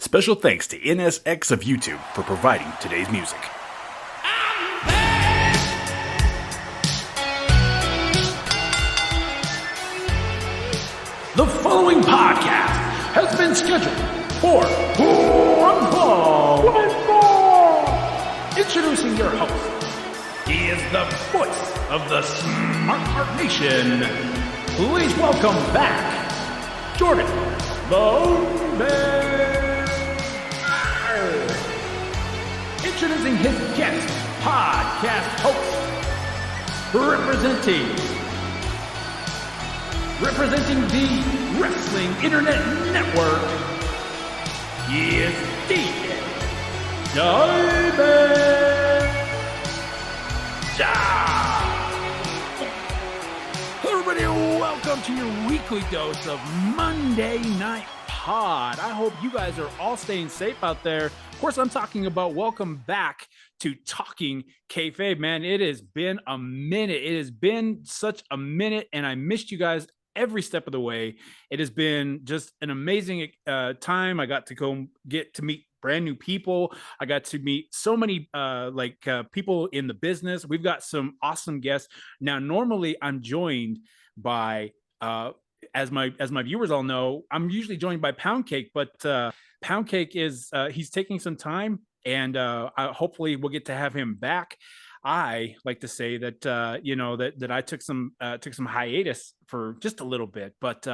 Special thanks to NSX of YouTube for providing today's music. The following podcast has been scheduled for one fall. Introducing your host. He is the voice of the Smart Art Nation. Please welcome back Jordan the Bear. Introducing his guest podcast host, representing the Wrestling Internet Network, he is DJ Kayfabe. Hello everybody, welcome to your weekly dose of Monday Night Pod. I hope you guys are all staying safe out there. Of course, I'm talking about welcome back to Talking Kayfabe, man. It has been a minute. It has been such a minute, and I missed you guys every step of the way. It has been just an amazing time. I got to get to meet brand new people. I got to meet so many people in the business. We've got some awesome guests. Now, normally I'm joined by as my viewers all know, I'm usually joined by Pound Cake, but Pound Cake is he's taking some time, and hopefully we'll get to have him back. I like to say that that I took some hiatus for just a little bit, but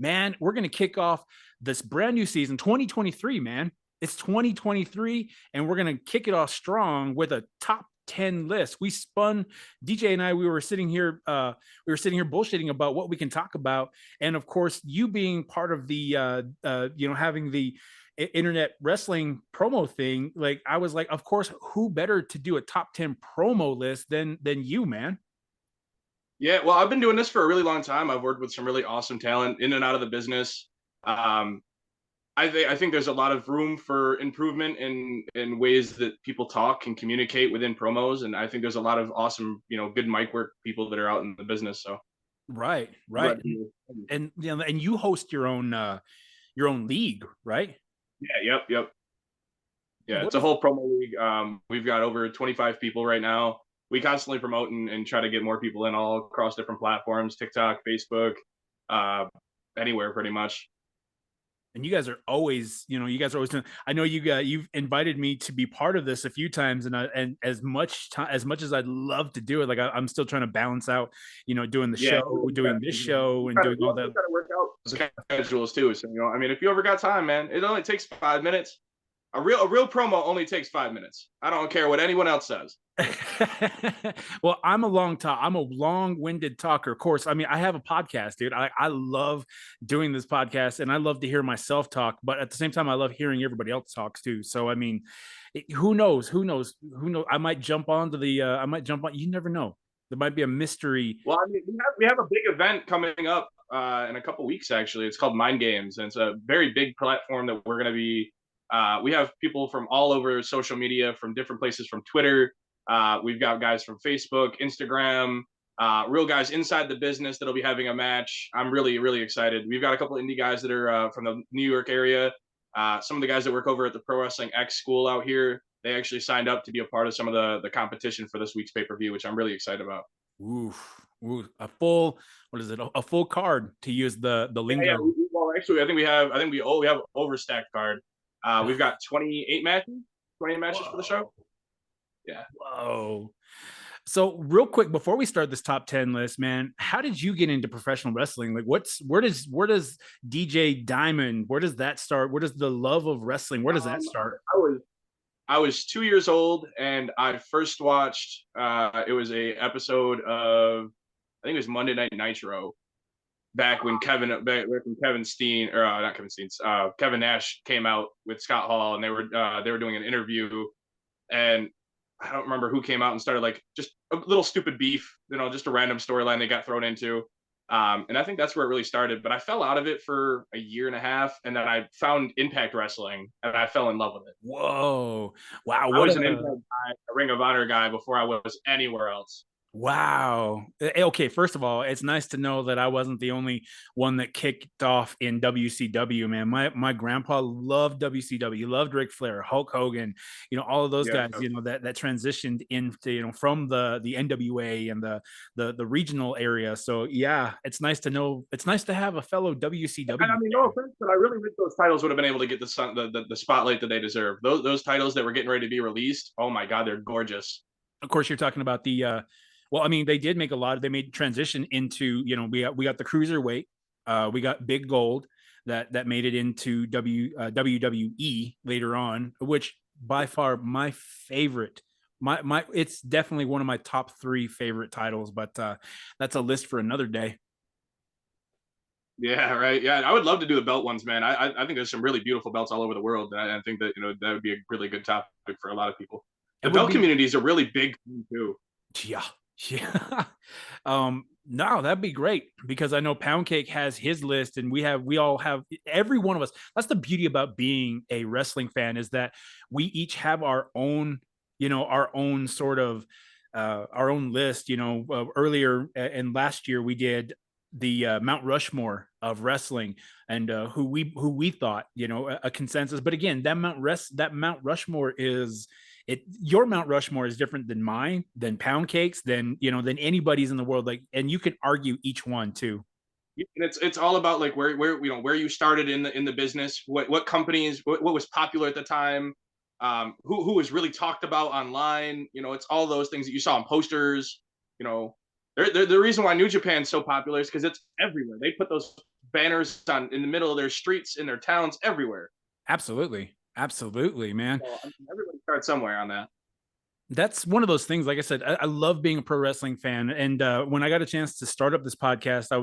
man, we're gonna kick off this brand new season, 2023. Man, it's 2023, and we're gonna kick it off strong with a top 10 list. We spun, DJ and I, we were sitting here bullshitting about what we can talk about, and of course, you being part of the having the internet wrestling promo thing, like I was like, of course, who better to do a top 10 promo list than you, man? Yeah, well, I've been doing this for a really long time. I've worked with some really awesome talent in and out of the business. I think there's a lot of room for improvement in ways that people talk and communicate within promos, and I think there's a lot of awesome, good mic work people that are out in the business. So right. And and you host your own league, right? Yeah, yep. Yeah, it's a whole promo league. We've got over 25 people right now. We constantly promote and try to get more people in all across different platforms, TikTok, Facebook, anywhere pretty much. And you guys are always doing. I know you've invited me to be part of this a few times, and as much as I'd love to do it, like I'm still trying to balance out, doing the show, doing this show, and doing all that. Try to work out schedules too. So if you ever got time, man, it only takes 5 minutes. A real promo only takes 5 minutes. I don't care what anyone else says. Well, I'm a long-winded talker. Of course, I mean, I have a podcast, dude. I love doing this podcast, and I love to hear myself talk, but at the same time, I love hearing everybody else talks too. So, I mean, who knows? I might jump on. You never know. There might be a mystery. Well, I mean, we have a big event coming up in a couple weeks, actually. It's called Mind Games, and it's a very big platform that we're going to be. We have people from all over social media, from different places, from Twitter. We've got guys from Facebook, Instagram, real guys inside the business that'll be having a match. I'm really, really excited. We've got a couple of indie guys that are from the New York area. Some of the guys that work over at the Pro Wrestling X School out here, they actually signed up to be a part of some of the competition for this week's pay-per-view, which I'm really excited about. Ooh, a full card, to use the lingo. Yeah. Well, actually, I think we have overstacked card. We've got 28 matches for the show. Yeah. Whoa. So real quick, before we start this top 10 list, man, how did you get into professional wrestling? Like where does DJ Diamond, where does that start? Where does the love of wrestling, where does that start? I was 2 years old, and I first watched, it was a episode of, I think it was Monday Night Nitro, back when Kevin Nash came out with Scott Hall, and they were doing an interview, and I don't remember who came out and started like just a little stupid beef, just a random storyline they got thrown into. And I think that's where it really started, but I fell out of it for a year and a half, and then I found Impact Wrestling, and I fell in love with it. Whoa. Wow. I was an Impact guy, a Ring of Honor guy before I was anywhere else. Wow. Okay, first of all, it's nice to know that I wasn't the only one that kicked off in WCW, man. My grandpa loved WCW, loved Ric Flair, Hulk Hogan, all of those Yeah. guys, that transitioned into, from the NWA and the regional area. So yeah, it's nice to know. It's nice to have a fellow And I WCW mean, no fan. offense, but I really wish those titles would have been able to get the spotlight that they deserve. Those titles that were getting ready to be released, oh my god, they're gorgeous. Of course, you're talking about well, I mean, they did make a lot of, they made transition into, we got the cruiserweight, we got Big Gold that made it into WWE later on, which by far my favorite, my it's definitely one of my top three favorite titles, but that's a list for another day. Yeah, right. Yeah, I would love to do the belt ones, man. I think there's some really beautiful belts all over the world, and I think that that would be a really good topic for a lot of people. It The would belt be, community is a really big thing too. yeah, yeah. No, that'd be great because I know Pound Cake has his list, and we all have, every one of us. That's the beauty about being a wrestling fan, is that we each have our own, our own sort of our own list. Earlier and last year we did the Mount Rushmore of wrestling, and who we thought, a consensus. But again, that Mount Rushmore is it. Your Mount Rushmore is different than mine, than Pound Cake's, than anybody's in the world. Like, and you can argue each one too. And it's all about like where where you started in the business, what companies, what was popular at the time, who was really talked about online. It's all those things that you saw on posters. You know, the reason why New Japan's so popular is because it's everywhere. They put those banners on in the middle of their streets, in their towns, everywhere. Absolutely, absolutely, man. So I mean, everybody starts somewhere on that. That's one of those things. Like I said, I love being a pro wrestling fan, and when I got a chance to start up this podcast, I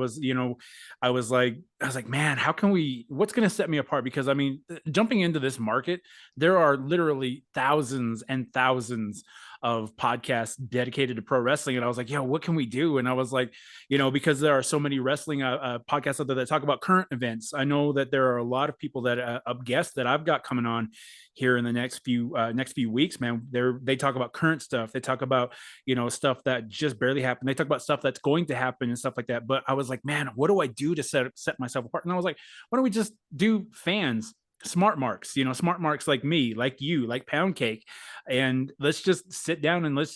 was like, man, how can we? What's going to set me apart? Because I mean, jumping into this market, there are literally thousands and thousands of podcasts dedicated to pro wrestling, and I was like, yo, what can we do? And I was like, because there are so many wrestling podcasts out there that talk about current events. I know that there are a lot of people that guests that I've got coming on here in the next few weeks, man. They talk about current stuff. They talk about, stuff that just barely happened. They talk about stuff that's going to happen and stuff like that. But I was like, man, what do I do to set myself apart? And I was like, why don't we just do fans? Smart marks, smart marks like me, like you, like Pound Cake, and let's just sit down and let's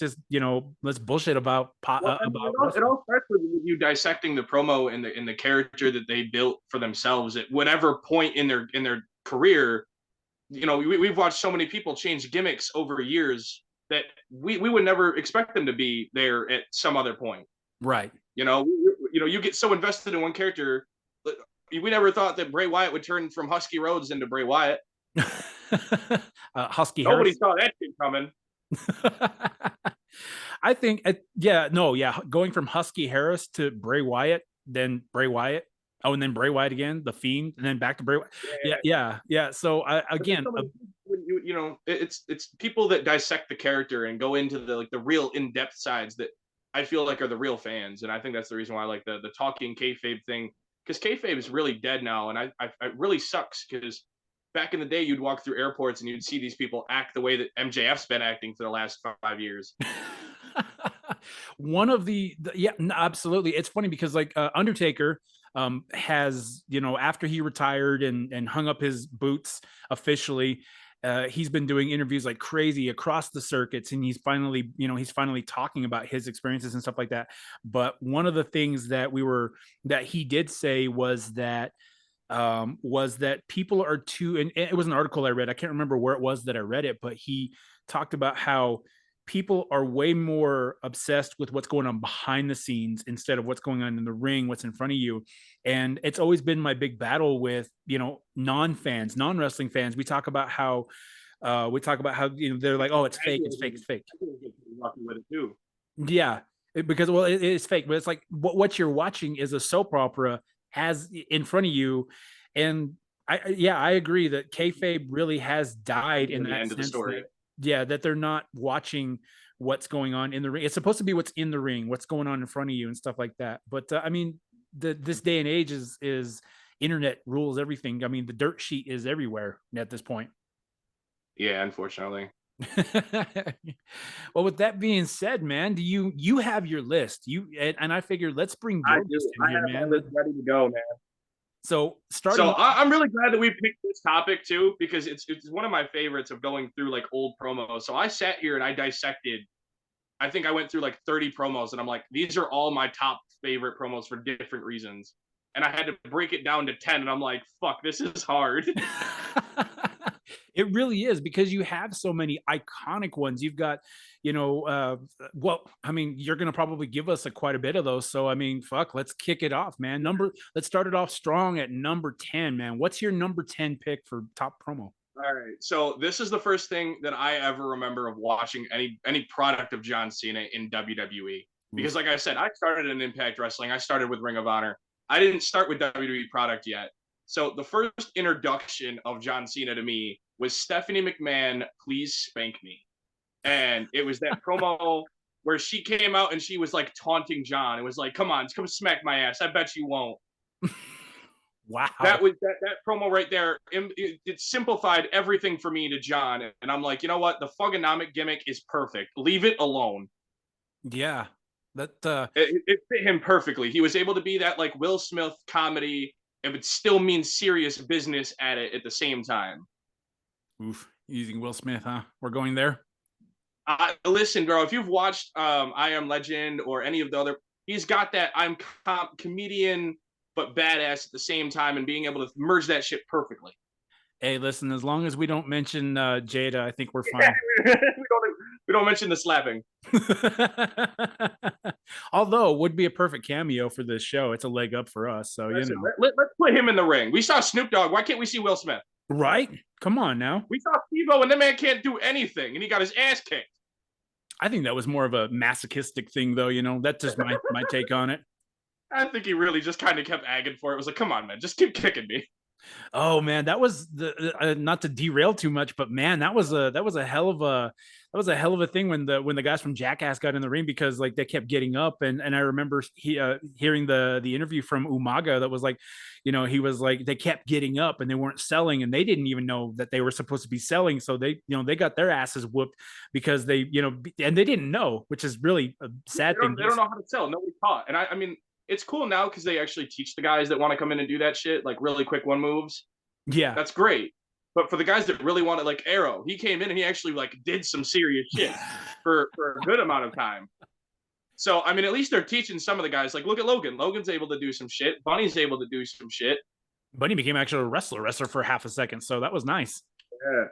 bullshit about Well, I mean, about it wrestling. all starts with you dissecting the promo and the character that they built for themselves at whatever point in their career. We've watched so many people change gimmicks over years that we would never expect them to be there at some other point. Right. You get so invested in one character. We never thought that Bray Wyatt would turn from Husky Rhodes into Bray Wyatt. Husky Nobody Harris. saw that shit coming. I think, yeah, no, yeah, going from Husky Harris to Bray Wyatt, then Bray Wyatt, oh, and then Bray Wyatt again, the Fiend, and then back to Bray Wyatt. Yeah, Yeah. yeah, yeah. So But there's again, so many when it's people that dissect the character and go into the real in-depth sides that I feel like are the real fans, and I think that's the reason why I like the talking kayfabe thing, because kayfabe is really dead now, and I it really sucks because back in the day you'd walk through airports and you'd see these people act the way that MJF's been acting for the last 5 years. one of yeah, no, absolutely. It's funny because like Undertaker has, after he retired and hung up his boots officially, he's been doing interviews like crazy across the circuits, and he's finally talking about his experiences and stuff like that. But one of the things that he did say was that people are too, and it was an article I read. I can't remember where it was that I read it, but he talked about how people are way more obsessed with what's going on behind the scenes instead of what's going on in the ring, what's in front of you. And it's always been my big battle with, non-fans, non-wrestling fans. We talk about how they're like, oh, it's fake, it's fake, it's fake. I think get pretty lucky with it too. Yeah, because well, it is fake, but it's like what you're watching is a soap opera as in front of you, and yeah, I agree that kayfabe really has died in The that end of the sense that, story. yeah, that they're not watching what's going on in the ring. It's supposed to be what's in the ring, what's going on in front of you, and stuff like that. But I mean, this day and age is internet rules everything. I mean, the dirt sheet is everywhere at this point. Yeah, unfortunately. Well, with that being said, man, do you have your list? And I figured let's bring I your list do. in I here, have my man. list ready to go, man. So So starting I'm really glad that we picked this topic too, because it's one of my favorites of going through like old promos. So I sat here and I dissected. I think I went through like 30 promos, and I'm like, these are all my top favorite promos for different reasons. And I had to break it down to 10, and I'm like, fuck, this is hard. it really is because you have so many iconic ones. You've got, well, I mean, you're going to probably give us quite a bit of those. So, I mean, fuck, let's kick it off, man. Let's start it off strong at number 10, man. What's your number 10 pick for top promo? All right. So this is the first thing that I ever remember of watching any product of John Cena in WWE. Because Oof. like I said, I started in Impact Wrestling. I started with Ring of Honor. I didn't start with WWE product yet. So the first introduction of John Cena to me was Stephanie McMahon, Please Spank Me. And it was that promo where she came out and she was like taunting John. It was like, come on, come smack my ass. I bet you won't. Wow. That promo right there. It simplified everything for me to John, and I'm like, you know what? The Thuganomic gimmick is perfect. Leave it alone. Yeah. That It fit him perfectly. He was able to be that like Will Smith comedy, and would still mean serious business at it at the same time. oof, using Will Smith, huh? We're going there. Listen, bro, if you've watched I Am Legend or any of the other, he's got that comedian but badass at the same time, and being able to merge that shit perfectly. Hey, listen, as long as we don't mention Jada, I think we're fine. We don't mention the slapping. Although would be a perfect cameo for this show. It's a leg up for us. So, Listen, let's put him in the ring. We saw Snoop Dogg. Why can't we see Will Smith? right? Come on now. We saw Steve-O, and that man can't do anything, and he got his ass kicked. I think that was more of a masochistic thing, though. That's just my take on it. I think he really just kind of kept agging for it. It was like, come on, man, just keep kicking me. Oh man, that was the not to derail too much, but man, that was a hell of a thing when the guys from Jackass got in the ring because like they kept getting up and I remember hearing the interview from Umaga that was like, he was like they kept getting up and they weren't selling and they didn't even know that they were supposed to be selling, so they got their asses whooped because and they didn't know, which is really a sad thing. They don't know how to sell. Nobody taught, and I mean, it's cool now because they actually teach the guys that want to come in and do that shit, like really quick one moves. Yeah. That's great. But for the guys that really want it, like Arrow, he came in and he actually like did some serious shit for a good amount of time. So I mean, at least they're teaching some of the guys. Like, look at Logan. Logan's able to do some shit. Bunny's able to do some shit. Bunny became actually a wrestler for half a second, so that was nice.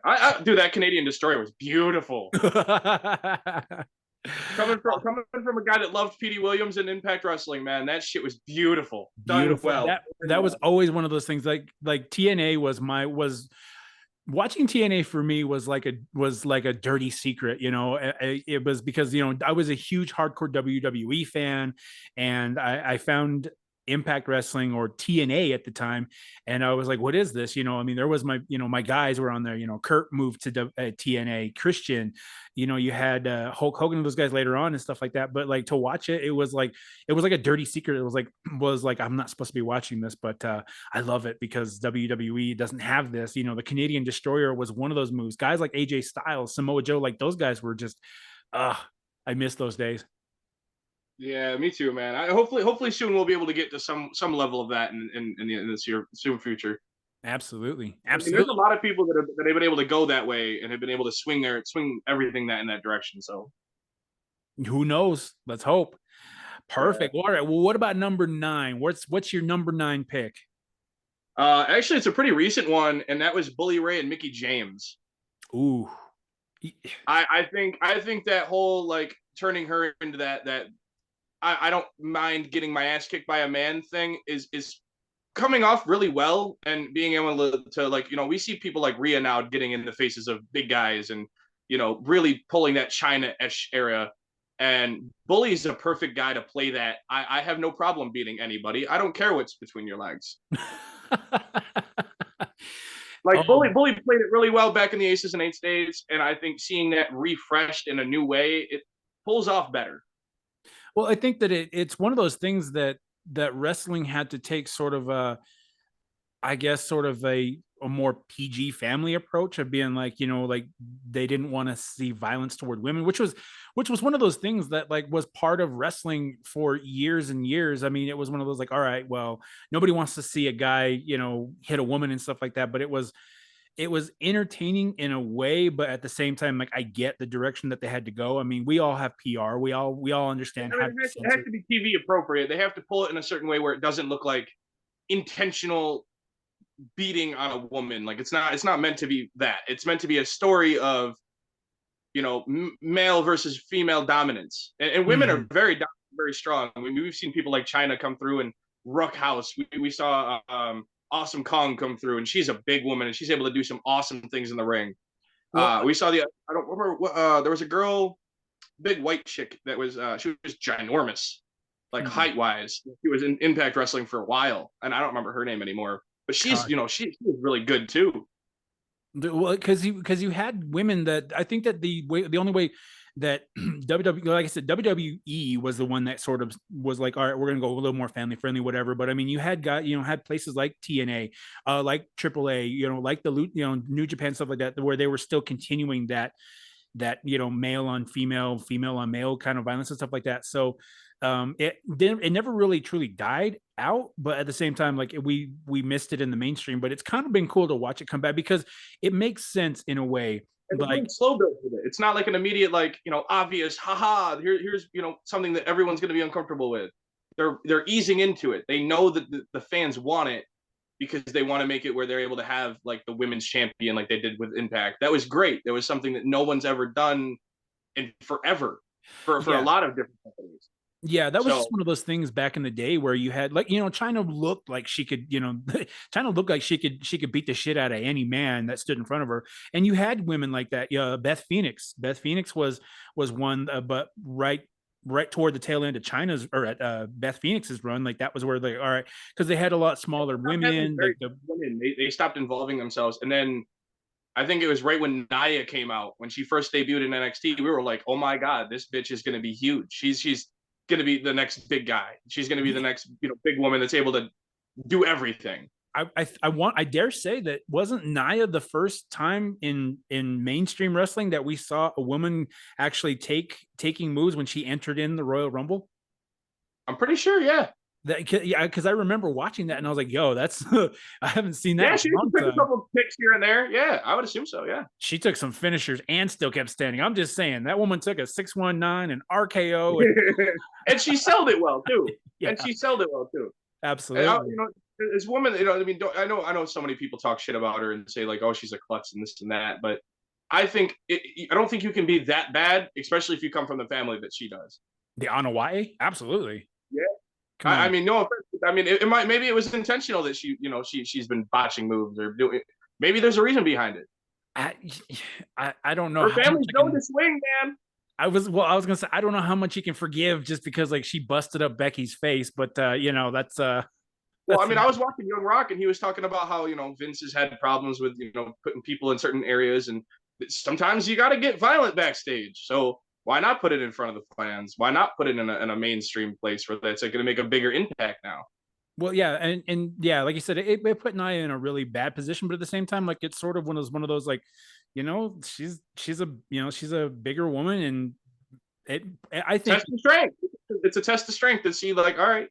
Yeah, dude, that Canadian Destroyer was beautiful. Coming from a guy that loved Petey Williams and Impact Wrestling, man, that shit was beautiful. Done well. That was always one of those things. Like TNA was watching TNA for me was like a dirty secret. It was because I was a huge hardcore WWE fan, and I found Impact Wrestling or TNA at the time, and I was like, what is this? I mean, there was my guys were on there. Kurt moved to TNA, Christian, you had Hulk Hogan and those guys later on and stuff like that, but like to watch it was like a dirty secret. It was like I'm not supposed to be watching this, but I love it because WWE doesn't have this. The Canadian Destroyer was one of those moves. Guys like AJ Styles, Samoa Joe, like those guys were just I miss those days. Yeah, me too, man. Hopefully soon we'll be able to get to some level of that in this year soon future. Absolutely. I mean, there's a lot of people that have been able to go that way and have been able to swing everything that in that direction. So who knows? Let's hope. Perfect. Yeah. All right. Well, what about number 9? What's your number 9 pick? Actually, it's a pretty recent one, and that was Bully Ray and Mickie James. Ooh. I think that whole like turning her into that I don't mind getting my ass kicked by a man thing is coming off really well, and being able to like, we see people like Rhea now getting in the faces of big guys and, really pulling that China-ish era. And Bully's a perfect guy to play that. I have no problem beating anybody. I don't care what's between your legs. Like Bully played it really well back in the Aces and Eights days, and I think seeing that refreshed in a new way, it pulls off better. Well, I think that it's one of those things that wrestling had to take sort of a, I guess, sort of a a more PG family approach of being like, like they didn't want to see violence toward women, which was one of those things that like was part of wrestling for years and years. I mean, it was one of those like, all right, well, nobody wants to see a guy, hit a woman and stuff like that, but it was entertaining in a way, but at the same time, like I get the direction that they had to go. I mean, we all have PR. We all understand I how mean, to it has censor. to be TV appropriate. They have to pull it in a certain way where it doesn't look like intentional beating on a woman. Like it's not meant to be that. It's meant to be a story of male versus female dominance, and women are Mhm. very strong. I mean, we've seen people like China come through and Ruck House. We saw Awesome Kong come through, and she's a big woman and she's able to do some awesome things in the ring. Well, We saw I don't remember there was a girl, big white chick that was she was ginormous, like mm, height wise. She was in Impact Wrestling for a while, and I don't remember her name anymore. But she's gosh. she's really good too. Well, because you had women that I think that the only way that WWE, like I said, WWE was the one that sort of was like, all right, we're gonna go a little more family friendly, whatever. But I mean, you had places like TNA, like AAA, like New Japan, stuff like that, where they were still continuing that male on female, female on male kind of violence and stuff like that. So it never really truly died out, but at the same time, like we missed it in the mainstream. But it's kind of been cool to watch it come back because it makes sense in a way. And they're Like, doing slow build with it. It's not like an immediate, like, obvious, haha, here's something that everyone's gonna be uncomfortable with. They're easing into it. They know that the fans want it because they want to make it where they're able to have like the women's champion like they did with Impact. That was great. That was something that no one's ever done in forever for a yeah, lot of different companies. yeah, that was just So one of those things back in the day where you had like China looked like she could China looked like she could beat the shit out of any man that stood in front of her, and you had women like that. Yeah, Beth Phoenix was one, but right toward the tail end of China's or at Beth Phoenix's run, like that was where they all right because they had a lot smaller having women, very like the women, they stopped involving themselves, and then I think it was right when Nia came out, when she first debuted in NXT. We were like, "Oh my god, this bitch is going to be huge. She's going to be the next big guy. She's going to be the next big woman that's able to do everything." I dare say that wasn't Nia the first time in mainstream wrestling that we saw a woman actually taking moves when she entered in the Royal Rumble. I'm pretty sure, yeah, Yeah, because I remember watching that and I was like, "Yo, that's I haven't seen that yeah. in She a long took a time." couple picks here and there. Yeah, I would assume so. Yeah, She took some finishers and still kept standing. I'm just saying that woman took a 619 and RKO. And and she sold it well too. And yeah, she sold it well too. And absolutely. this woman, I mean, I know so many people talk shit about her and say like, "Oh, she's a klutz and this and that," but I don't think you can be that bad, especially if you come from the family that she does. The Anoa'i, absolutely. Yeah. Come on. I mean, no offense. I mean, it might, maybe it was intentional that she's been botching moves or doing. Maybe there's a reason behind it. I, I don't know Her how much family's I known can to swing, man. I was gonna say I don't know how much you can forgive just because like she busted up Becky's face, but that's Well, I that's mean, I was watching Young Rock, and he was talking about how Vince has had problems with putting people in certain areas, and sometimes you got to get violent backstage. So why not put it in front of the fans? Why not put it in a mainstream place where that's like, going to make a bigger impact now? well, yeah, and yeah, like you said, it put Nia in a really bad position, but at the same time, like it's sort of one of those like, she's a bigger woman, and it I think. Test of strength. It's a test of strength to see, like, all right,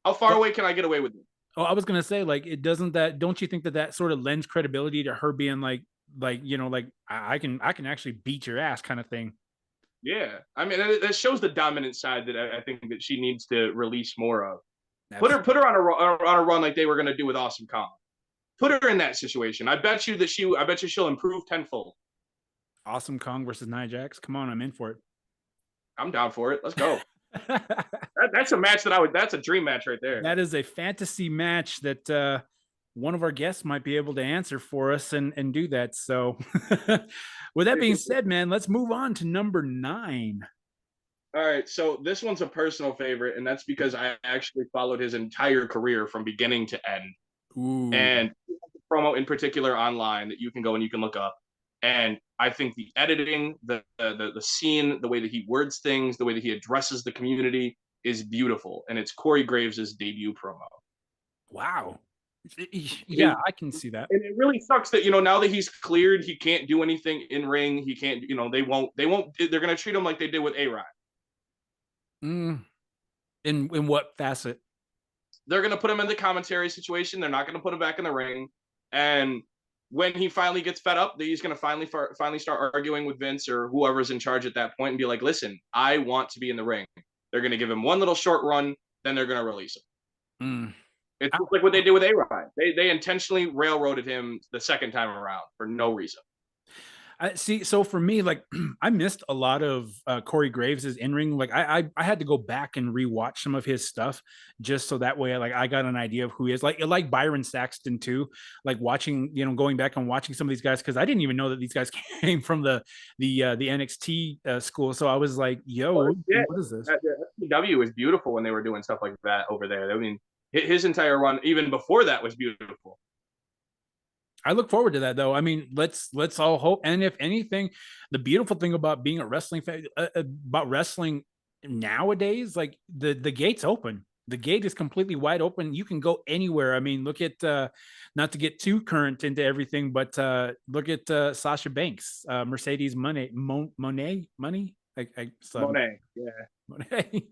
how far Well, away can I get away with it? oh, I was gonna say like it doesn't that don't you think that sort of lends credibility to her being like I can actually beat your ass kind of thing. Yeah, I mean, that shows the dominant side that I think that she needs to release more of. Put her on a run like they were going to do with Awesome Kong. Put her in that situation. I bet you she'll improve tenfold. Awesome Kong versus Nia Jax. Come on, I'm in for I'm down for it. Let's go. it. That's a match that's a dream match right there. That is a fantasy match that one of our guests might be able to answer for us and do that. So, with that being said, man, let's move on to number 9. All right, so this one's a personal favorite, and that's because I actually followed his entire career from beginning to end. Ooh, And promo in particular online that you can go and you can look up. And I think the editing, the scene, the way that he words things, the way that he addresses the community is beautiful. And it's Corey Graves' debut promo. wow. Yeah, I can see that. And it really sucks that now that he's cleared, he can't do anything in ring. He can't. They won't. They're gonna treat him like they did with A-Rod. Mm, in what facet? They're gonna put him in the commentary situation. They're not gonna put him back in the ring. And when he finally gets fed up, he's gonna finally start arguing with Vince or whoever's in charge at that point and be like, "Listen, I want to be in the ring." They're gonna give him one little short run, then they're gonna release him. Mm. It's just like what they did with A-Rod. They intentionally railroaded him the second time around for no reason. I see. So for me, like I missed a lot of Corey Graves' in ring. Like I had to go back and rewatch some of his stuff just so that way, like I got an idea of who he is. Like Byron Saxton too. Like watching, going back and watching some of these guys because I didn't even know that these guys came from the NXT school. So I was like, yo, Yeah, what is this? the FCW was beautiful when they were doing stuff like that over there. I mean, his entire run, even before that, was beautiful. I look forward to that though. I mean, let's all hope. And if anything, the beautiful thing about being a wrestling fan, about wrestling nowadays, like the gate's open. The gate is completely wide open. You can go anywhere. I mean, look at not to get too current into everything, but look at Sasha Banks, Mercedes Money. Monet, yeah. Monet.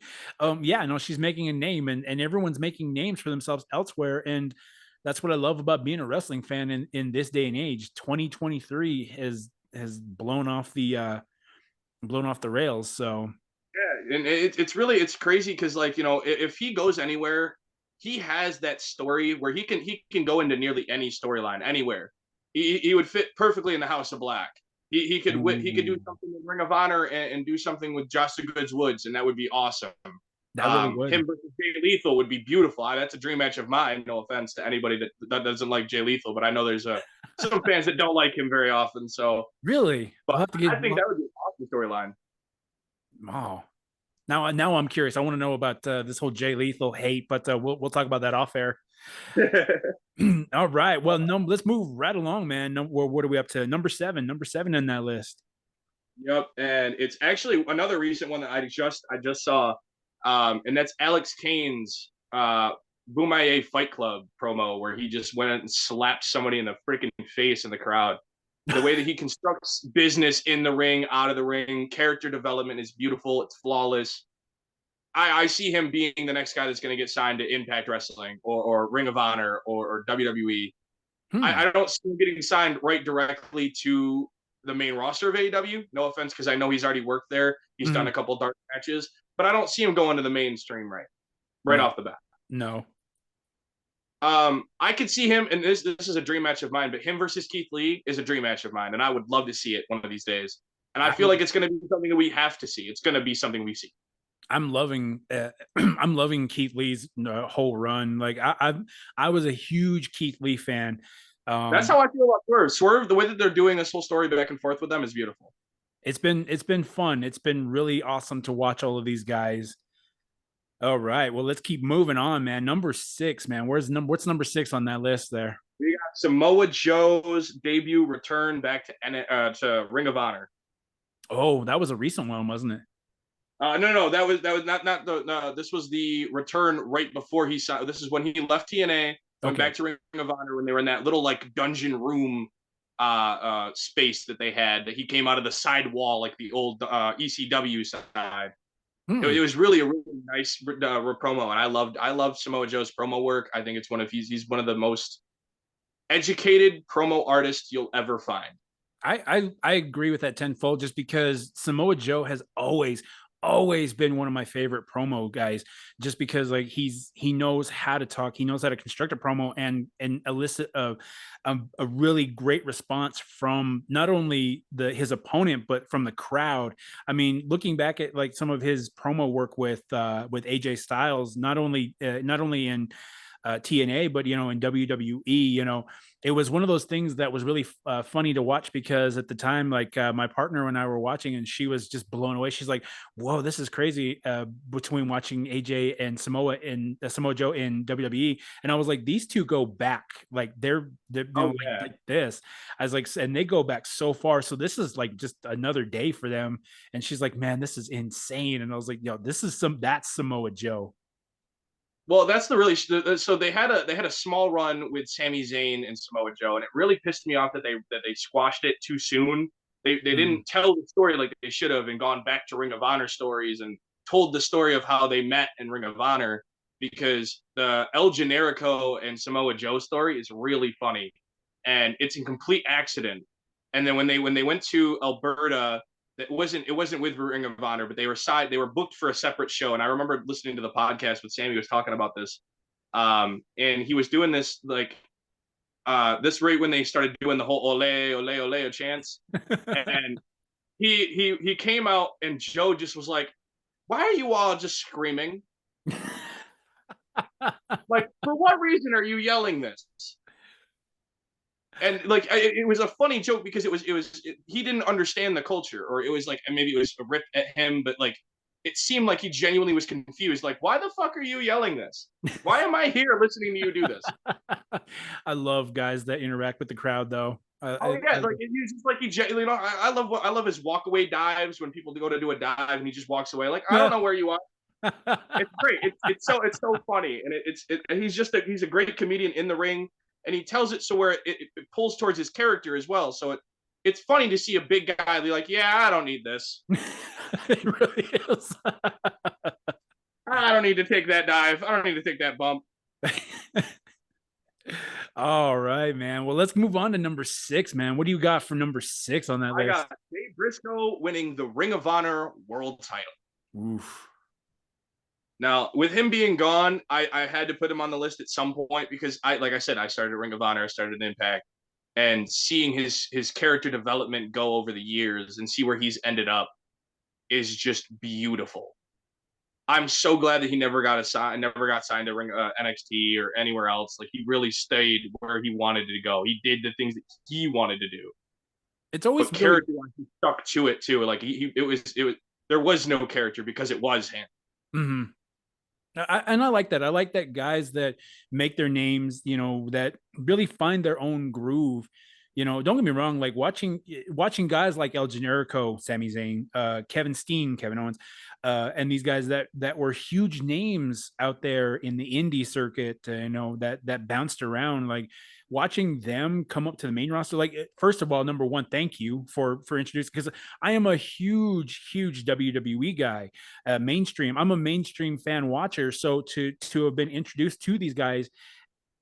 Yeah, no, she's making a name, and everyone's making names for themselves elsewhere, and that's what I love about being a wrestling fan in this day and age. 2023 has blown off the rails. So Yeah, and it's crazy because like if he goes anywhere, he has that story where he can go into nearly any storyline anywhere. He would fit perfectly in the House of Black. He could do something in Ring of Honor and do something with Justin Goods Woods, and that would be awesome. that really would. Him versus Jay Lethal would be beautiful. That's a dream match of mine. No offense to anybody that doesn't like Jay Lethal, but I know there's some fans that don't like him very often. So, Really, but we'll have to get. I think that would be an awesome storyline. Oh, now I'm curious. I want to know about this whole Jay Lethal hate, but we'll talk about that off air. All right. Well, no, let's move right along, man. What are we up to? Number seven in that list. Yep, and it's actually another recent one that I just saw, and that's Alex Kane's Boomaye Fight Club promo where he just went and slapped somebody in the freaking face in the crowd. The way that he constructs business in the ring, out of the ring, character development is beautiful. It's flawless. I see him being the next guy that's going to get signed to Impact Wrestling or Ring of Honor or WWE. Hmm. I don't see him getting signed right directly to the main roster of AEW. No offense, because I know he's already worked there. He's done a Mhm. couple dark matches, but I don't see him going to the mainstream right No, off the bat. no. I could see him, and this is a dream match of mine, but him versus Keith Lee is a dream match of mine, and I would love to see it one of these days. And I I, feel like it's going to be something that we have to see. It's going to be something we see. I'm loving I'm loving Keith Lee's whole run. Like I was a huge Keith Lee fan. That's Um, how I feel about Swerve. Swerve, the way that they're doing this whole story back and forth with them is beautiful. it's been fun. It's been really awesome to watch all of these guys. All right, well let's keep moving on, man. Number six, man. What's number six on that list there? We got Samoa Joe's debut return back to Ring of Honor. Oh, that was a recent one, wasn't it? No, that was not the. No, this was the return right before he signed. This is when he left TNA, went Okay. back to Ring of Honor when they were in that little like dungeon room space that they had. That he came out of the side wall like the old ECW side. It Hmm. was really a really nice promo, and I loved Samoa Joe's promo work. I think he's one of the most educated promo artists you'll ever find. I agree with that tenfold just because Samoa Joe has always been one of my favorite promo guys just because like he knows how to talk, he knows how to construct a promo and elicit a really great response from not only his opponent but from the crowd. I mean, looking back at like some of his promo work with AJ Styles, not only in TNA, but in WWE, it was one of those things that was really funny to watch because at the time, like my partner and I were watching, and she was just blown away. She's like, "Whoa, this is crazy!" Between watching AJ and Samoa Joe in WWE, and I was like, "These two go back, like they're Oh doing yeah. like this." I was like, and they go back so far, so this is like just another day for them. And she's like, "Man, this is insane," and I was like, "Yo, this is that's Samoa Joe." Well, that's so they had a small run with Sami Zayn and Samoa Joe, and it really pissed me off that they squashed it too soon. They Mm. didn't tell the story like they should have and gone back to Ring of Honor stories and told the story of how they met in Ring of Honor, because the El Generico and Samoa Joe story is really funny, and it's a complete accident. And then when they went to Alberta, it wasn't with Ring of Honor, but they were booked for a separate show. And I remember listening to the podcast with Sammy was talking about this. And he was doing this like this right when they started doing the whole ole ole ole chants. And he came out and Joe just was like, "Why are you all just screaming? Like, for what reason are you yelling this?" And like it was a funny joke because he didn't understand the culture, or it was like maybe it was a rip at him, but like it seemed like he genuinely was confused. Like, why the fuck are you yelling this? Why am I here listening to you do this? I love guys that interact with the crowd, though. Oh yeah, like he's just like I love his walk away dives when people go to do a dive and he just walks away like I don't know where you are. It's great. It's so funny, and he's a great comedian in the ring, and he tells it so where it pulls towards his character as well. So it's funny to see a big guy be like, "Yeah, I don't need this. It really is. I don't need to take that dive. I don't need to take that bump." All right, man. Well, let's move on to number 6, man. What do you got for number 6 on that I got list? Dave Briscoe winning the Ring of Honor World Title. Oof. Now, with him being gone, I had to put him on the list at some point because like I said, I started Ring of Honor, I started Impact, and seeing his character development go over the years and see where he's ended up is just beautiful. I'm so glad that he never got signed to NXT or anywhere else. Like he really stayed where he wanted to go. He did the things that he wanted to do, It's always but really character-wise, he stuck to it too. Like it was there was no character because it was him. mhm. And I like that. I like that guys that make their names, that really find their own groove. Don't get me wrong. Like watching guys like El Generico, Sami Zayn, Kevin Steen, Kevin Owens, and these guys that were huge names out there in the indie circuit. That bounced around. Like watching them come up to the main roster. Like first of all, number one, thank you for introducing, because I am a huge WWE guy. Mainstream. I'm a mainstream fan watcher, so to have been introduced to these guys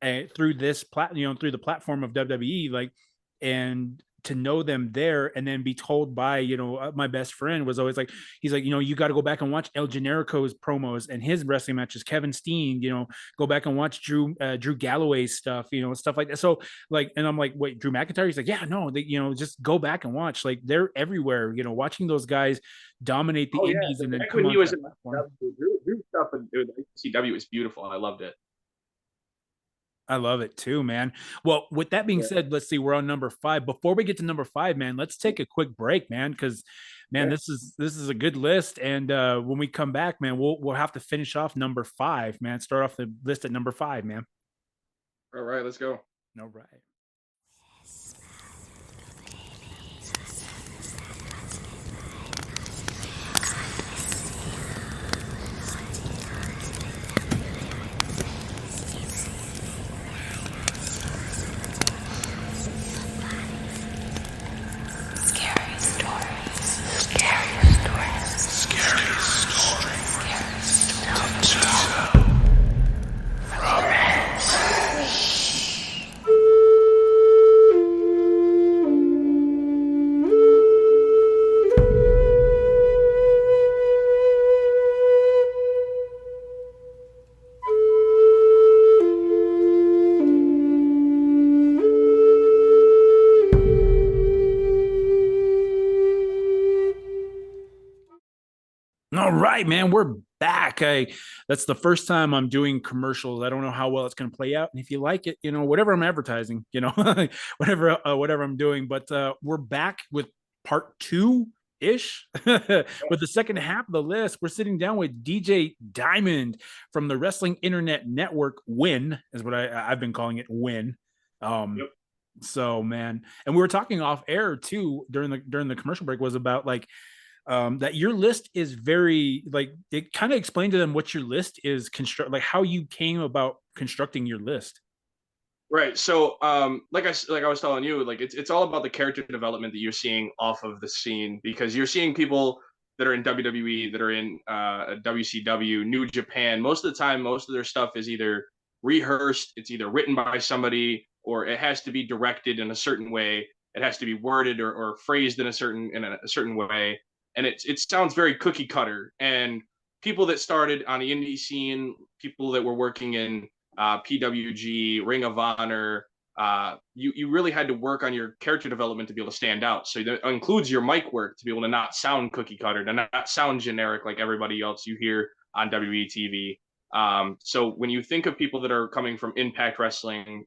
through through the platform of WWE, like, and to know them there, and then be told by my best friend was always like, he's like, you got to go back and watch El Generico's promos and his wrestling matches, Kevin Steen, go back and watch Drew Galloway's stuff, stuff like that. So like, and I'm like, wait, Drew McIntyre? He's like, yeah, no, just go back and watch. Like they're everywhere. Watching those guys dominate the Oh yeah, indies so and then back come when he onto was that in platform. Drew stuff and CW was beautiful. I loved it. I love it too, man. Well, with that being Yeah. said, let's see, we're on number 5. Before we get to number 5, man, let's take a quick break, man, because man, Yeah. this is a good list. And when we come back, man, we'll have to finish off number 5, man. Start off the list at number 5, man. All right, let's go. All right. All right, man, we're back. That's the first time I'm doing commercials. I don't know how well it's going to play out, and if you like it, whatever I'm advertising, whatever I'm doing. But we're back with part 2 ish with the second half of the list. We're sitting down with DJ Diamond from the Wrestling Internet Network. Win is what I've been calling it. Win. Yep. So man, and we were talking off air too during the commercial break, was about like that your list is very like it kind of explained to them what your list is construct like how you came about constructing your list. Right. So, like I was telling you, like it's all about the character development that you're seeing off of the scene because you're seeing people that are in WWE, that are in WCW, New Japan. Most of the time, most of their stuff is either rehearsed, it's either written by somebody, or it has to be directed in a certain way. It has to be worded or phrased in a certain way, and it sounds very cookie cutter. And people that started on the indie scene, people that were working in PWG, Ring of Honor. You really had to work on your character development to be able to stand out. So that includes your mic work to be able to not sound cookie cutter, to not sound generic like everybody else you hear on WWE TV. So when you think of people that are coming from Impact Wrestling,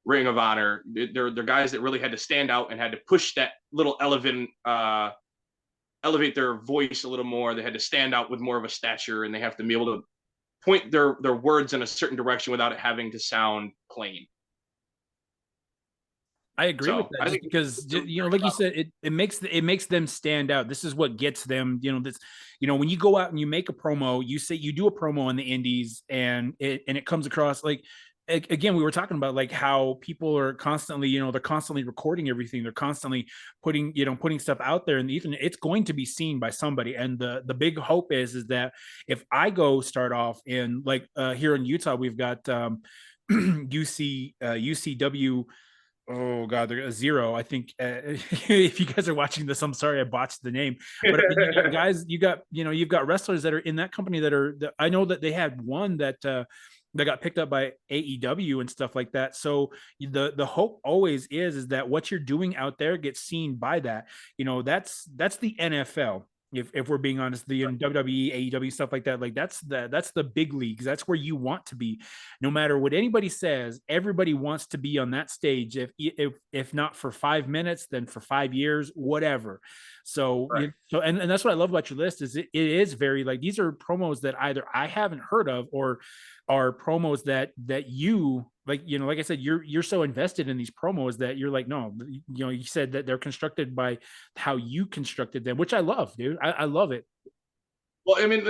Ring of Honor, they're guys that really had to stand out and had to push that little elevate their voice a little more. They had to stand out with more of a stature, and they have to be able to point their words in a certain direction without it having to sound plain. I agree with So that I just think because like you said, it makes them stand out. This is what gets them, this, when you go out and you make a promo, you say you do a promo in the indies and it comes across like again, we were talking about like how people are constantly, they're constantly recording everything. They're constantly putting stuff out there in the ethernet. It's going to be seen by somebody. And the big hope is that if I go start off in like here in Utah, we've got UCW. Oh God, they're a zero. I think if you guys are watching this, I'm sorry I botched the name, but I mean, you got guys, you've got wrestlers that are in that company that I know that they had one that got picked up by AEW and stuff like that. So the hope always is that what you're doing out there gets seen by that. That's the NFL. If we're being honest, the WWE, AEW stuff like that, like that's the big leagues. That's where you want to be. No matter what anybody says, everybody wants to be on that stage. If not for 5 minutes, then for 5 years, whatever. So right. And that's what I love about your list is it is very like these are promos that either I haven't heard of or are promos that you like, like I said, you're so invested in these promos that you're like, no, you said that they're constructed by how you constructed them, which I love, dude. I love it. Well, I mean,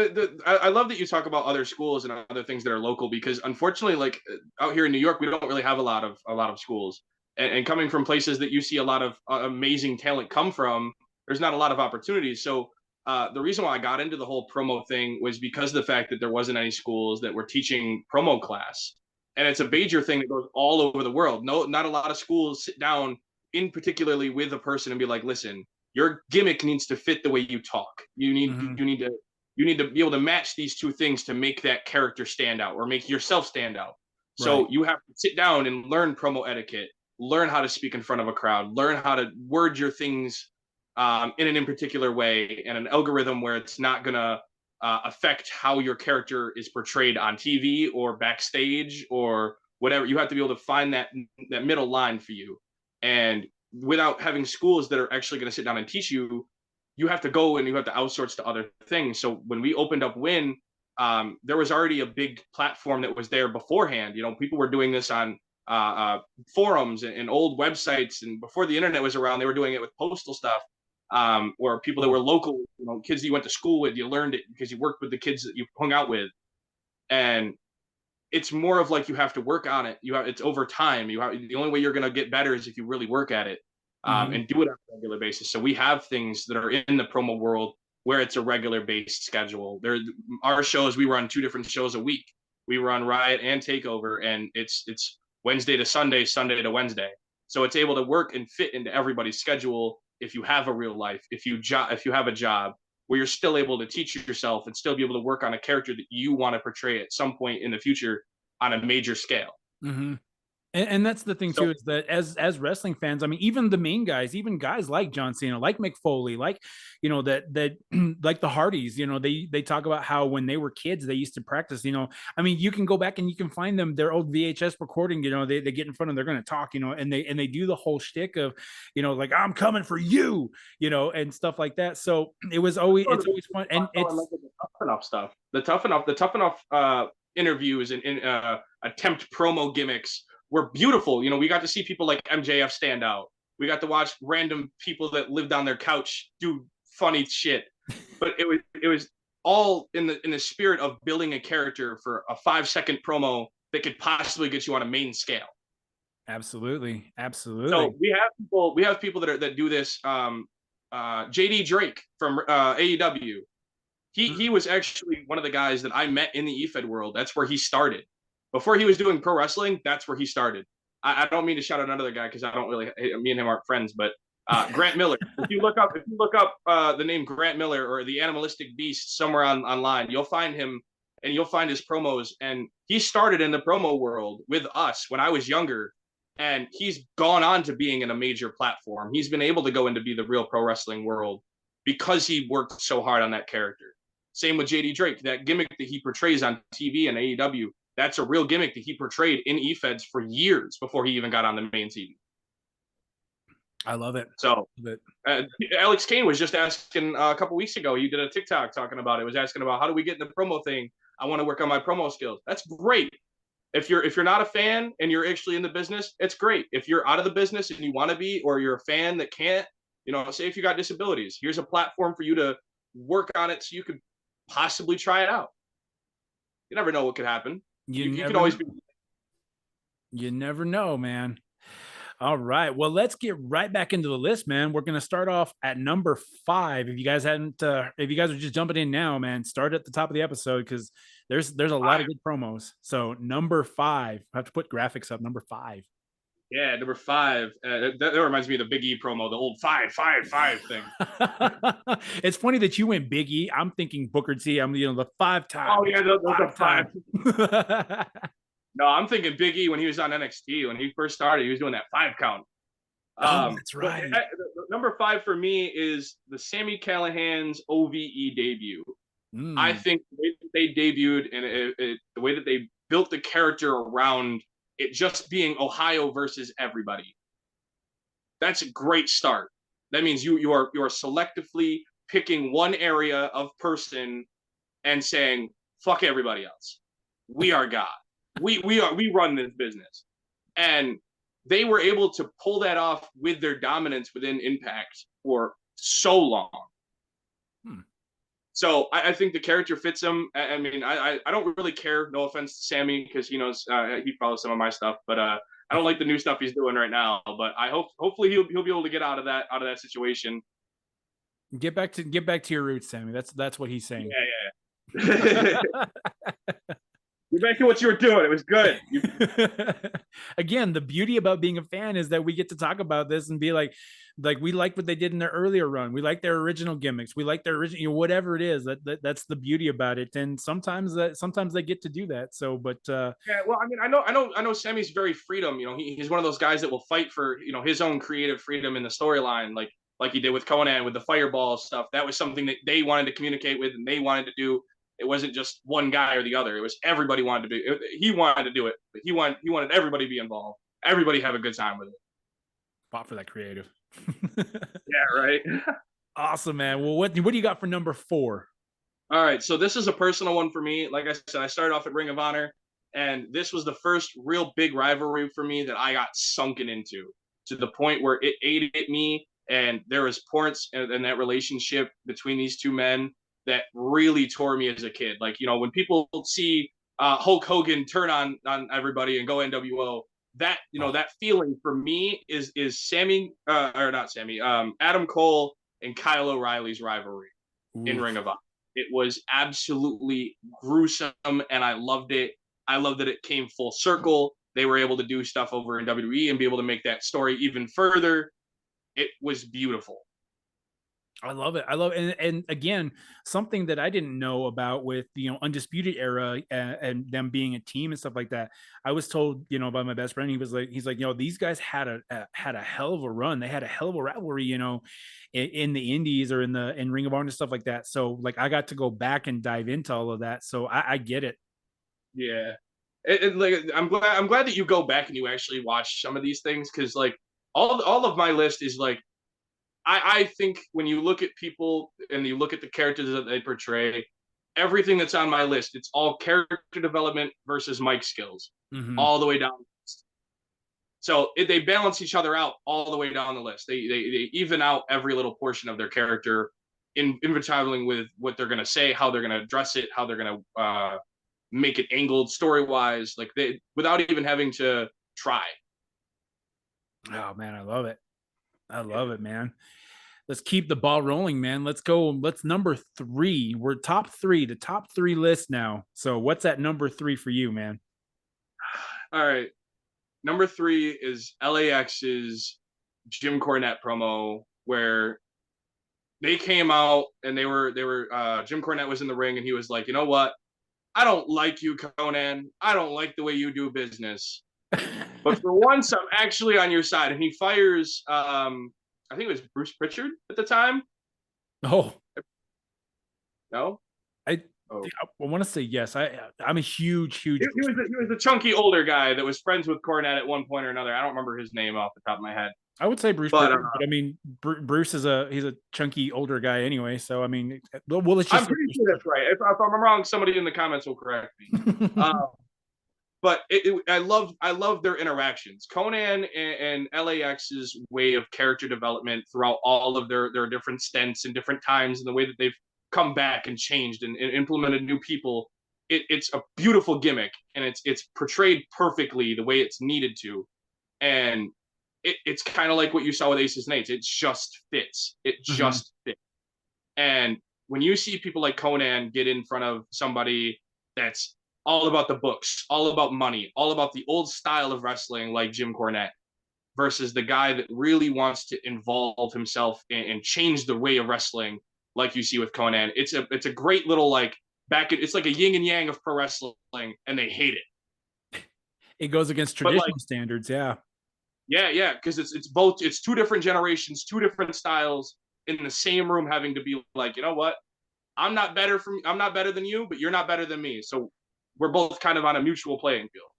I love that you talk about other schools and other things that are local because unfortunately, like out here in New York, we don't really have a lot of schools. And coming from places that you see a lot of amazing talent come from, there's not a lot of opportunities. So the reason why I got into the whole promo thing was because of the fact that there wasn't any schools that were teaching promo class, and it's a major thing that goes all over the world. No, not a lot of schools sit down in particularly with a person and be like, listen, your gimmick needs to fit the way you talk. Mm-hmm. You need to be able to match these two things to make that character stand out or make yourself stand out. Right. So you have to sit down and learn promo etiquette, learn how to speak in front of a crowd, learn how to word your things in particular way, and an algorithm where it's not going to affect how your character is portrayed on TV or backstage or whatever. You have to be able to find that middle line for you. And without having schools that are actually going to sit down and teach you, you have to go and you have to outsource to other things. So when we opened up Win, there was already a big platform that was there beforehand. People were doing this on forums and old websites, and before the internet was around, they were doing it with postal stuff. Or people that were local, kids that you went to school with, you learned it because you worked with the kids that you hung out with, and it's more of like you have to work on it. It's over time. The only way you're going to get better is if you really work at it Mm-hmm. and do it on a regular basis. So we have things that are in the promo world where it's a regular based schedule. Our shows, we run 2 different shows a week. We run Riot and Takeover, and it's Wednesday to Sunday, Sunday to Wednesday. So it's able to work and fit into everybody's schedule. If you have a real life, if you have a job where you're still able to teach yourself and still be able to work on a character that you want to portray at some point in the future on a major scale. Mm-hmm. And that's the thing So too, is that as wrestling fans, I mean, even the main guys, even guys like John Cena, like Mick Foley, like, that like the Hardys, they talk about how when they were kids, they used to practice, I mean, you can go back and you can find them, their old VHS recording, they get in front and they're going to talk, and they do the whole shtick of, like, I'm coming for you, and stuff like that. So it's always fun. And it's like the tough enough stuff, the tough enough interviews and attempt promo gimmicks were beautiful. We got to see people like MJF stand out. We got to watch random people that lived on their couch do funny shit. But it was all in the spirit of building a character for a 5-second promo that could possibly get you on a main scale. Absolutely. So Absolutely. we have people that do this. JD Drake from AEW. He was actually one of the guys that I met in the EFED world. That's where he started. Before he was doing pro wrestling, that's where he started. I don't mean to shout out another guy because I don't really, me and him aren't friends, but Grant Miller. If you look up the name Grant Miller or the Animalistic Beast somewhere online, you'll find him and you'll find his promos. And he started in the promo world with us when I was younger, and he's gone on to being in a major platform. He's been able to go into be the real pro wrestling world because he worked so hard on that character. Same with JD Drake, that gimmick that he portrays on TV and AEW, that's a real gimmick that he portrayed in EFEDs for years before he even got on the main TV. I love it. So Love it. Alex Kane was just asking a couple weeks ago. You did a TikTok talking about it. Was asking about how do we get in the promo thing. I want to work on my promo skills. That's great. If you're not a fan and you're actually in the business, it's great. If you're out of the business and you want to be, or you're a fan that can't, say if you got disabilities, here's a platform for you to work on it so you could possibly try it out. You never know what could happen. You could always be. You never know, man. All right. Well, let's get right back into the list, man. We're going to start off at number 5. If you guys are just jumping in now, man, start at the top of the episode because there's a lot of good promos. So number 5, I have to put graphics up. Number 5. Yeah, number 5. That reminds me of the Big E promo, the old 5-5-5 thing. It's funny that you went Big E. I'm thinking Booker T. I'm the 5 times. Oh yeah, the 5. No, I'm thinking Big E when he was on NXT. When he first started, he was doing that 5 count. That's right. Number 5 for me is the Sami Callihan's OVE debut. I think the way that they debuted and the way that they built the character around it just being Ohio versus everybody. That's a great start. That means you are selectively picking one area of person and saying, fuck everybody else. We are God. We run this business. And they were able to pull that off with their dominance within Impact for so long. So I think the character fits him. I mean, I don't really care. No offense to Sammy, because he knows he follows some of my stuff, but I don't like the new stuff he's doing right now. But I hopefully he'll be able to get out of that situation. Get back to your roots, Sammy. That's what he's saying. Yeah. Get back to what you were doing. It was good. Again, the beauty about being a fan is that we get to talk about this and be like we like what they did in their earlier run. We like their original gimmicks. We like their original, whatever it is. That's the beauty about it. And sometimes they get to do that. So, but yeah, well, I mean, I know Sammy's very freedom. He's one of those guys that will fight for his own creative freedom in the storyline, like he did with Conan with the Fireball stuff. That was something that they wanted to communicate with and they wanted to do. It wasn't just one guy or the other. It was everybody wanted to be. He wanted to do it, but he wanted everybody to be involved. Everybody have a good time with it. Fought for that creative. Yeah, right. Awesome, man. Well, what do you got for number 4? All right, so this is a personal one for me. Like I said, I started off at Ring of Honor, and this was the first real big rivalry for me that I got sunken into, to the point where it ate at me, and there was points in that relationship between these two men that really tore me as a kid. Like, when people see Hulk Hogan turn on everybody and go NWO, that that feeling for me is Adam Cole and Kyle O'Reilly's rivalry in Ring of Honor. It was absolutely gruesome, and I loved it. I loved that it came full circle. They were able to do stuff over in WWE and be able to make that story even further. It was beautiful. I love it. And again, something that I didn't know about with Undisputed Era and them being a team and stuff like that. I was told, by my best friend, he's like, these guys had a hell of a run. They had a hell of a rivalry, in the Indies or in Ring of Honor and stuff like that. So like I got to go back and dive into all of that. So I get it. Yeah. I'm glad that you go back and you actually watch some of these things, because like all of my list is like, I think when you look at people and you look at the characters that they portray, everything that's on my list, it's all character development versus mic skills, all the way down. So they balance each other out all the way down the list. They even out every little portion of their character traveling with what they're gonna say, how they're gonna address it, how they're gonna make it angled story wise, like they without even having to try. Oh man, I love it. I Yeah. love it, man. Let's keep the ball rolling, man. Let's go. Let's number three. We're top three, the top three list now. So what's at number three for you, man? All right. Number three is LAX's Jim Cornette promo where they came out and they were Jim Cornette was in the ring and he was like, you know what? I don't like you, Conan. I don't like the way you do business. But for once, I'm actually on your side. And he fires, I think it was Bruce Pritchard at the time. Oh, No, I oh, I want to say yes. I'm a huge, he, huge. he was he was a chunky older guy that was friends with Cornette at one point or another. I don't remember his name off the top of my head, I would say Bruce but Pritchard, but I mean Bruce is he's a chunky older guy anyway. So I mean, well, let's I'm just. pretty sure that's right. If I'm wrong, somebody in the comments will correct me. Uh, but I love their interactions. Conan and LAX's way of character development throughout all of their different stints and different times and the way that they've come back and changed and implemented new people. It's a beautiful gimmick and it's portrayed perfectly the way it's needed to. And it's kind of like what you saw with Aces and Eights. It just fits. It Mhm. just fits. And when you see people like Conan get in front of somebody that's all about the books, all about money, all about the old style of wrestling like Jim Cornette versus the guy that really wants to involve himself and change the way of wrestling like you see with Conan. It's a great little like it's like a yin and yang of pro wrestling and they hate it. It goes against But like traditional standards. Yeah. yeah, because it's two different generations, two different styles in the same room having to be like, you know what? I'm not better than you, but you're not better than me. So we're both kind of on a mutual playing field.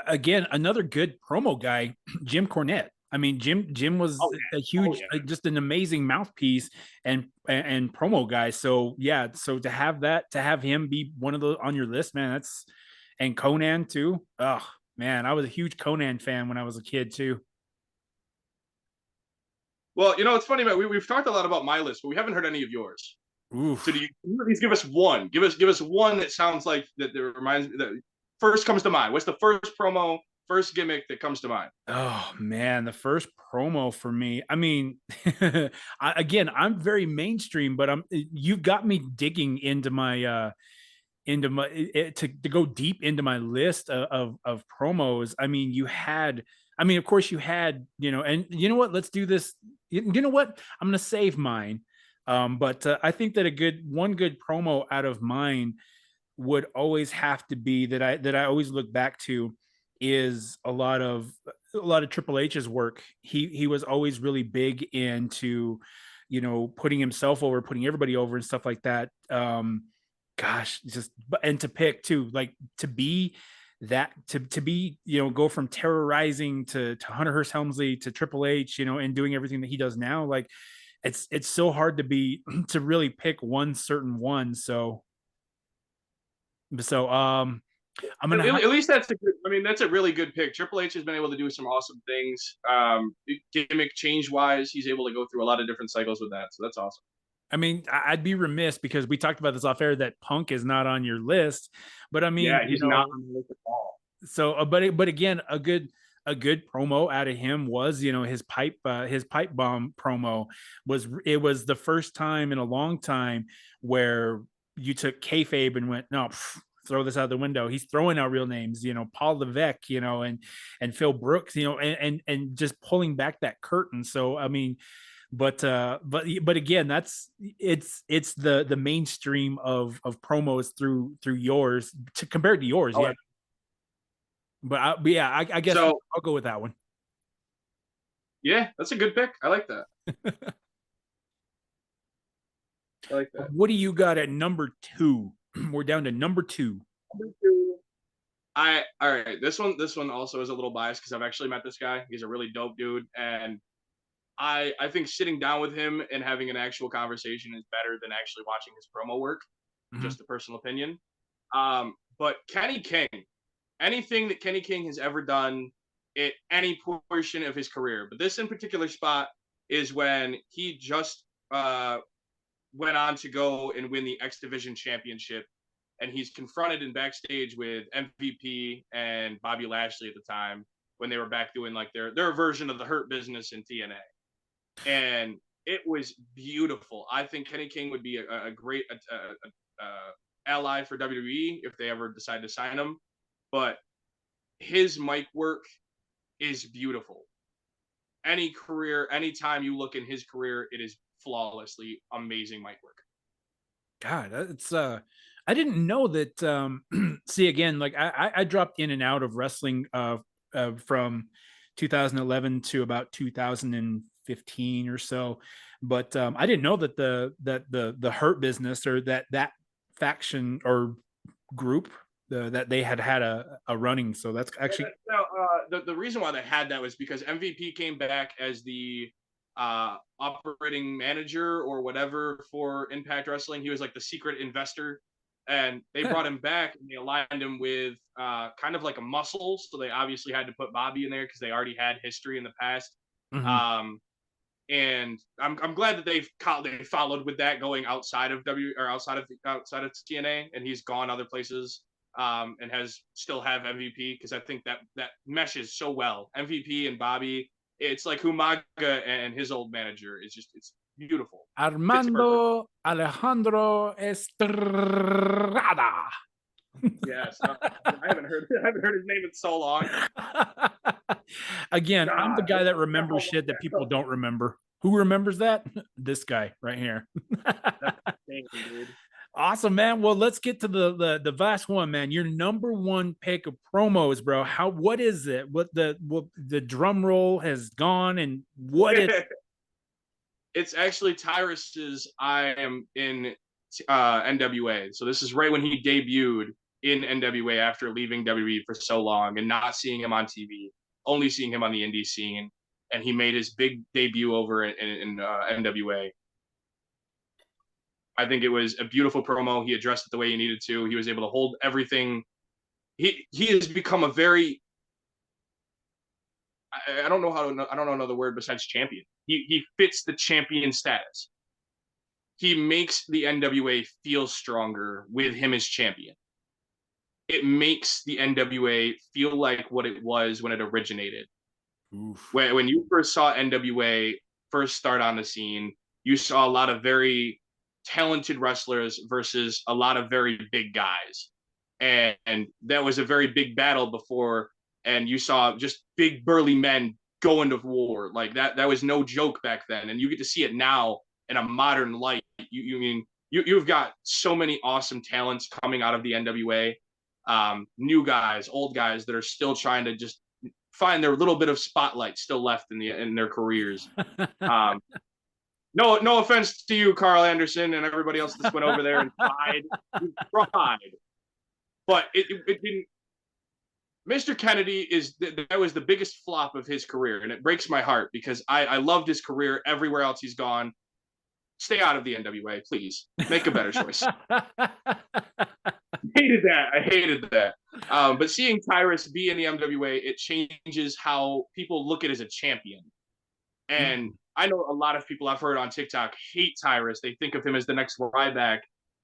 Again, another good promo guy, Jim Cornette. I mean, Jim was Oh a yeah. Oh huge, yeah. just an amazing mouthpiece and promo guy. So yeah, so to have that, to have him be one of the on your list, man, that's and Conan too. Oh man, I was a huge Conan fan when I was a kid too. Well, it's funny, man. We've talked a lot about my list, but we haven't heard any of yours. So Oof. do you at least give us one? Give us one that sounds like that reminds me that first comes to mind. What's the first promo, first gimmick that comes to mind? Oh man, the first promo for me. I mean, again, I'm very mainstream, but you've got me digging into my to go deep into my list of promos. I mean, of course you had, and you know what, let's do this. You know what, I'm gonna save mine. But I think that one good promo out of mine would always have to be that I always look back to is a lot of Triple H's work. He was always really big into, putting himself over, putting everybody over and stuff like that. Gosh, just and to pick too, like to be that to be, go from terrorizing to Hunter Hearst Helmsley to Triple H, and doing everything that he does now. Like it's so hard to be to really pick one certain one. So I'm At, gonna at least that's a good. I mean, that's a really good pick. Triple H has been able to do some awesome things. Gimmick change wise, he's able to go through a lot of different cycles with that. So that's awesome. I mean, I'd be remiss because we talked about this off air that Punk is not on your list, but I mean, Yeah, he's not on the list at all. so but again, a good promo out of him was, his pipe bomb promo was the first time in a long time where you took kayfabe and went, no, throw this out the window. He's throwing out real names, Paul Levesque, and Phil Brooks, and just pulling back that curtain. So I mean, but again, it's the mainstream of promos through yours compared to yours, Oh, yeah. But yeah, I guess so I'll go with that one. yeah, that's a good pick. I like that. I like that. What do you got at number two? We're down to number two. All right. This one also is a little biased because I've actually met this guy. He's a really dope dude, and I think sitting down with him and having an actual conversation is better than actually watching his promo work. Mhm. Just a personal opinion. But Kenny King, anything that Kenny King has ever done at any portion of his career, but this in particular spot is when he just went on to go and win the X Division Championship. And he's confronted in backstage with MVP and Bobby Lashley at the time when they were back doing like their version of the Hurt Business in TNA. And it was beautiful. I think Kenny King would be a great ally for WWE if they ever decide to sign him. But his mic work is beautiful. Any career, anytime you look in his career, it is flawlessly amazing mic work. God, it's I didn't know that. See, again, like I dropped in and out of wrestling from 2011 to about 2015 or so, but I didn't know that the Hurt Business, or that faction or group, that they had a running. So that's actually the reason why they had that was because MVP came back as the operating manager or whatever for Impact Wrestling. He was like the secret investor, and they brought him back and they aligned him with kind of like a muscle. So they obviously had to put Bobby in there because they already had history in the past. Mm-hmm. And I'm glad that they followed with that, going outside of outside of TNA, and he's gone other places. And has still have MVP, because I think that meshes so well. MVP and Bobby, it's like Humaga and his old manager. It's beautiful. Armando Alejandro Estrada. Yes, I haven't heard his name in so long. Again, God, I'm the guy that remembers shit that people don't remember. Who remembers that? This guy right here. Dude. Awesome, man. Well, let's get to the last one, man. Your number one pick of promos, bro. What is it? What the drum roll has gone, and what is it's actually Tyrus's I Am in NWA. So this is right when he debuted in NWA after leaving WWE for so long and not seeing him on TV, only seeing him on the indie scene. And he made his big debut over in NWA. I think it was a beautiful promo. He addressed it the way he needed to. He was able to hold everything. He has become a very, I don't know another word besides champion. He fits the champion status. He makes the NWA feel stronger with him as champion. It makes the NWA feel like what it was when it originated. Oof. When you first saw NWA first start on the scene, you saw a lot of very talented wrestlers versus a lot of very big guys. And that was a very big battle before, and you saw just big burly men go into war. Like that was no joke back then. And you get to see it now in a modern light. You've got so many awesome talents coming out of the NWA. New guys, old guys that are still trying to just find their little bit of spotlight still left in their careers. No offense to you, Carl Anderson, and everybody else that's went over there and tried. But it didn't. Mr. Kennedy that was the biggest flop of his career, and it breaks my heart because I loved his career everywhere else he's gone. Stay out of the NWA, please. Make a better choice. I hated that. But seeing Tyrus be in the NWA, it changes how people look at it as a champion. And I know a lot of people I've heard on TikTok hate Tyrus. They think of him as the next Ryback.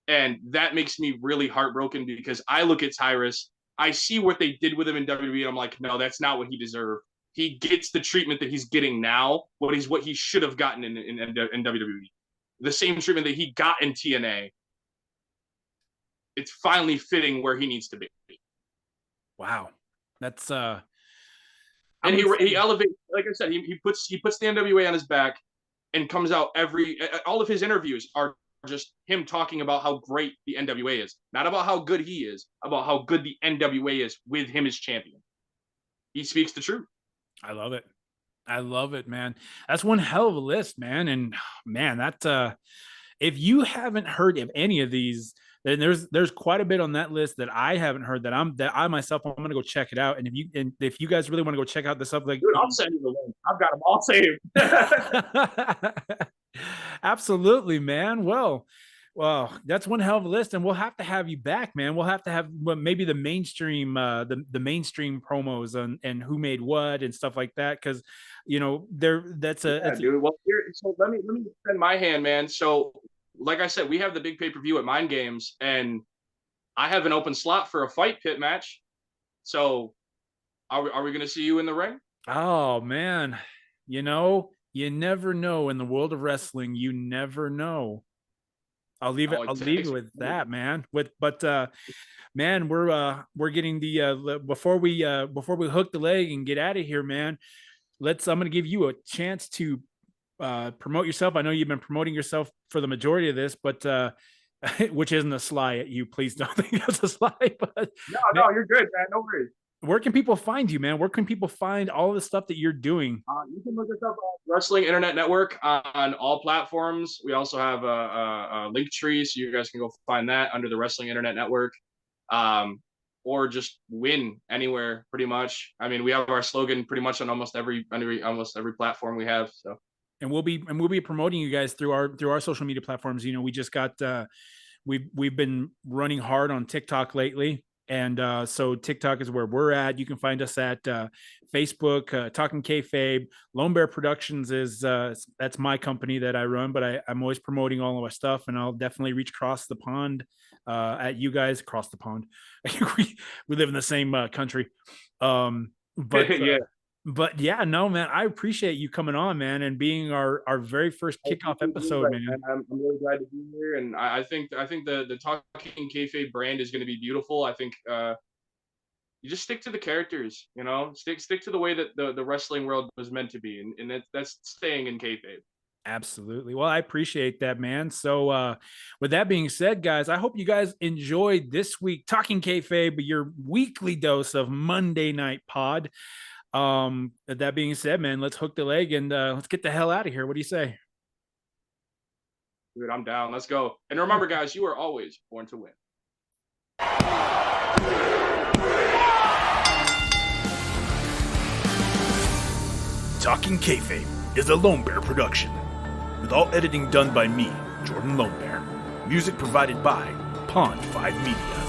And that makes me really heartbroken because I look at Tyrus, I see what they did with him in WWE, and I'm like, no, that's not what he deserved. He gets the treatment that he's getting now, what he should have gotten in WWE. The same treatment that he got in TNA. It's finally fitting where he needs to be. Wow. That's and he elevates, like I said, he puts the NWA on his back and comes out all of his interviews are just him talking about how great the NWA is, not about how good he is, about how good the NWA is with him as champion. He speaks the truth. I love it, man. That's one hell of a list, man. And man, that if you haven't heard of any of these, then there's quite a bit on that list that I haven't heard that I myself, I'm gonna go check it out. And if you guys really want to go check out this up, like, dude, I'll send you the link. I've got them all saved. Absolutely, man. Well, that's one hell of a list, and we'll have to have you back, man. We'll have to have maybe the mainstream, the mainstream promos and who made what and stuff like that, because that's dude. Well, so let me extend my hand, man. So like I said, we have the big pay-per-view at Mind Games, and I have an open slot for a fight pit match. So are we going to see you in the ring? Oh man, you never know in the world of wrestling. You never know. I'll leave it. Oh, it I'll leave it takes. with that, man. Man, we're getting before we hook the leg and get out of here, man. I'm gonna give you a chance to promote yourself. I know you've been promoting yourself for the majority of this, but which isn't a sly at you. Please don't think that's a sly. But No, you're good, man. No worries. where can people find you, man? Where can people find all the stuff that you're doing? You can look us up on Wrestling Internet Network on all platforms. We also have a link tree, so you guys can go find that under the Wrestling Internet Network, or just win anywhere, pretty much. I mean, we have our slogan pretty much on almost every platform we have. So, and we'll be promoting you guys through our social media platforms. We just got we've been running hard on TikTok lately. And so TikTok is where we're at. You can find us at Facebook, Talking Kayfabe. Lone Bear Productions is that's my company that I run, but I'm always promoting all of our stuff, and I'll definitely reach across the pond at you guys across the pond. we live in the same country, but yeah. But yeah, no, man, I appreciate you coming on, man, and being our very first kickoff episode, man. I'm really glad to be here, and I think the Talking Kayfabe brand is going to be beautiful. I think you just stick to the characters, stick to the way that the wrestling world was meant to be, and that's staying in kayfabe. Absolutely. Well, I appreciate that, man. So with that being said, guys, I hope you guys enjoyed this week Talking Kayfabe, your weekly dose of Monday Night Pod. That being said, man, let's hook the leg and let's get the hell out of here. What do you say? Dude, I'm down. Let's go. And remember, guys, you are always born to win. Talking Kayfabe is a Lone Bear production, with all editing done by me, Jordan Lone Bear. Music provided by Pond 5 Media.